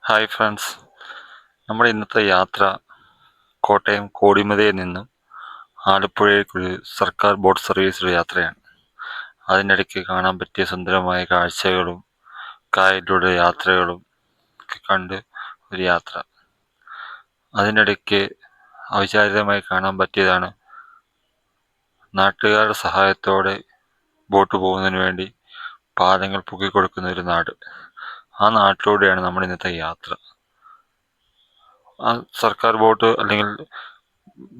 Hi friends, നമ്മുടെ ഇന്നത്തെ യാത്ര കോട്ടയം കോടിമതയിൽ നിന്നും ആലപ്പുഴയ്ക്കൊരു സർക്കാർ ബോട്ട് സർവീസിലെ യാത്രയാണ്. അതിനിടയ്ക്ക് കാണാൻ പറ്റിയ സുന്ദരമായ കാഴ്ചകളും കായലിലൂടെ യാത്രകളും ഒക്കെ കണ്ട് ഒരു യാത്ര. അതിനിടയ്ക്ക് അവിചാരിതമായി കാണാൻ പറ്റിയതാണ് നാട്ടുകാരുടെ സഹായത്തോടെ ബോട്ട് പോകുന്നതിന് വേണ്ടി പാലങ്ങൾ പൊക്കിക്കൊടുക്കുന്ന ഒരു നാട്. ആ നാട്ടിലൂടെയാണ് നമ്മുടെ ഇന്നത്തെ യാത്ര. ആ സർക്കാർ ബോട്ട് അല്ലെങ്കിൽ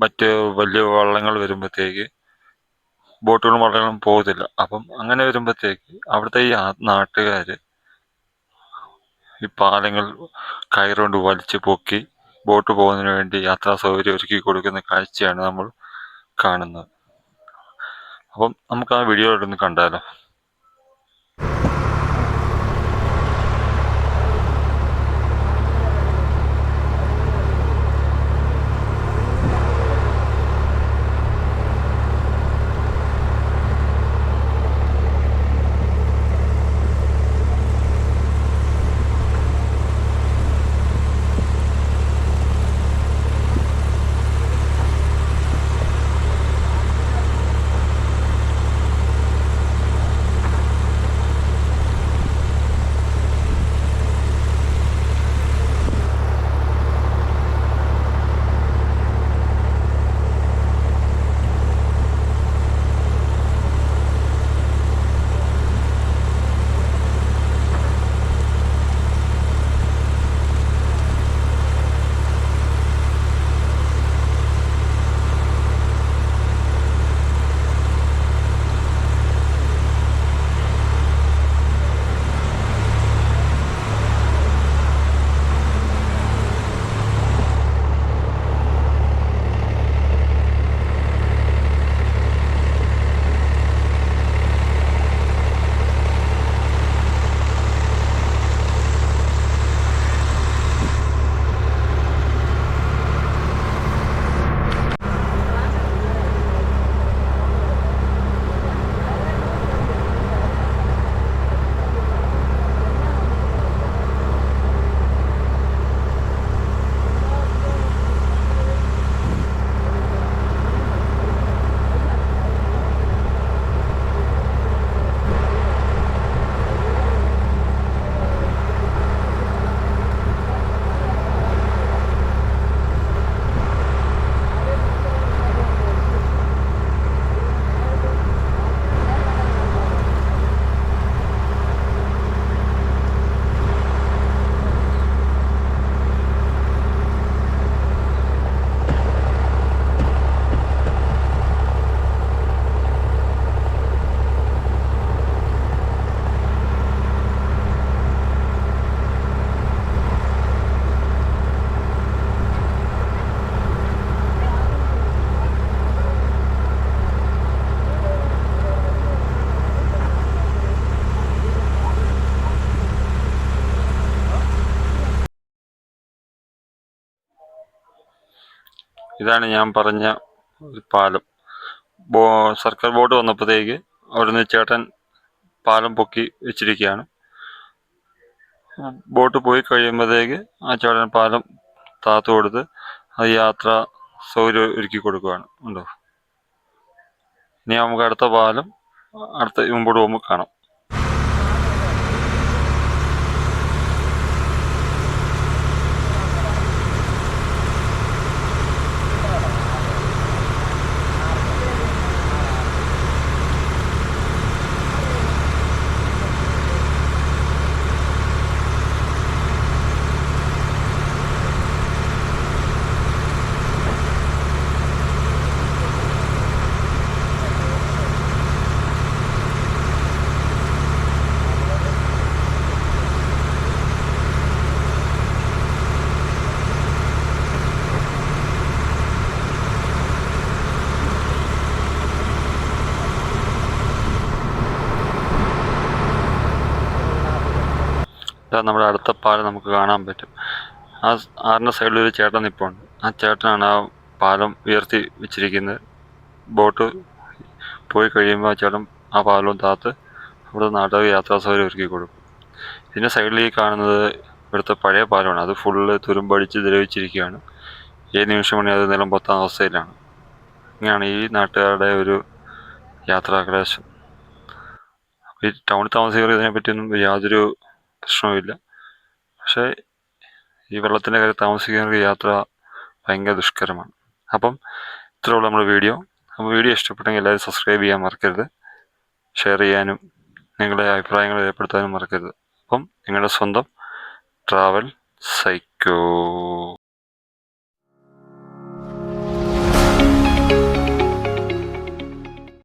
മറ്റ് വലിയ വള്ളങ്ങൾ വരുമ്പോഴത്തേക്ക് ബോട്ടുകളും വള്ളങ്ങളും പോകത്തില്ല. അപ്പം അങ്ങനെ വരുമ്പോഴത്തേക്ക് അവിടുത്തെ ഈ നാട്ടുകാർ ഈ പാലങ്ങൾ കയറുകൊണ്ട് വലിച്ചു പൊക്കി ബോട്ട് പോകുന്നതിന് വേണ്ടി യാത്രാ സൗകര്യം ഒരുക്കി കൊടുക്കുന്ന കാഴ്ചയാണ് നമ്മൾ കാണുന്നത്. അപ്പം നമുക്ക് ആ വീഡിയോ ഒന്ന് കണ്ടാലോ. ഇതാണ് ഞാൻ പറഞ്ഞ ഒരു പാലം. സർക്കാർ ബോട്ട് വന്നപ്പോഴത്തേക്ക് അവിടുന്ന് ചേട്ടൻ പാലം പൊക്കി വെച്ചിരിക്കുകയാണ്. ബോട്ട് പോയി കഴിയുമ്പോഴത്തേക്ക് ആ ചേട്ടൻ പാലം താത്തു കൊടുത്ത് അത് യാത്രാ സൗകര്യം ഒരുക്കി കൊടുക്കുകയാണ്. ഉണ്ടോ? ഇനി നമുക്ക് അടുത്ത പാലം മുമ്പോട്ട് പോകുമ്പോൾ കാണാം. ഇതാ നമ്മുടെ അടുത്ത പാലം നമുക്ക് കാണാൻ പറ്റും. ആ ആറിൻ്റെ സൈഡിൽ ഒരു ചേട്ടൻ നിൽപ്പുണ്ട്. ആ ചേട്ടനാണ് ആ പാലം ഉയർത്തി വെച്ചിരിക്കുന്നത്. ബോട്ട് പോയി കഴിയുമ്പോൾ ആ ചേട്ടൻ ആ പാലവും താത്ത് അവിടെ നാട്ടുകാർക്ക് യാത്രാ സൗകര്യം ഒരുക്കി കൊടുക്കും. ഇതിൻ്റെ സൈഡിൽ ഈ കാണുന്നത് ഇവിടുത്തെ പഴയ പാലമാണ്. അത് ഫുള്ള് തുരുമ്പടിച്ച് ദ്രവിച്ചിരിക്കുകയാണ്. ഏത് നിമിഷം വേണേൽ അത് നിലം പൊത്താൻ അവസ്ഥയിലാണ്. ഇങ്ങനെയാണ് ഈ നാട്ടുകാരുടെ ഒരു യാത്രാക്ലേശം. ഈ ടൗണിൽ താമസിക്കുന്നവർ ഇതിനെപ്പറ്റിയൊന്നും യാതൊരു പ്രശ്നവുമില്ല. പക്ഷേ ഈ വെള്ളത്തിൻ്റെ കാര്യം താമസിക്കുന്നവർക്ക് യാത്ര ഭയങ്കര ദുഷ്കരമാണ്. അപ്പം ഇത്രയുള്ള നമ്മുടെ വീഡിയോ. അപ്പോൾ വീഡിയോ ഇഷ്ടപ്പെട്ടെങ്കിൽ എല്ലാവരും സബ്സ്ക്രൈബ് ചെയ്യാൻ മറക്കരുത്. ഷെയർ ചെയ്യാനും നിങ്ങളുടെ അഭിപ്രായങ്ങൾ രേഖപ്പെടുത്താനും മറക്കരുത്. അപ്പം നിങ്ങളുടെ സ്വന്തം ട്രാവൽ സൈക്കോ.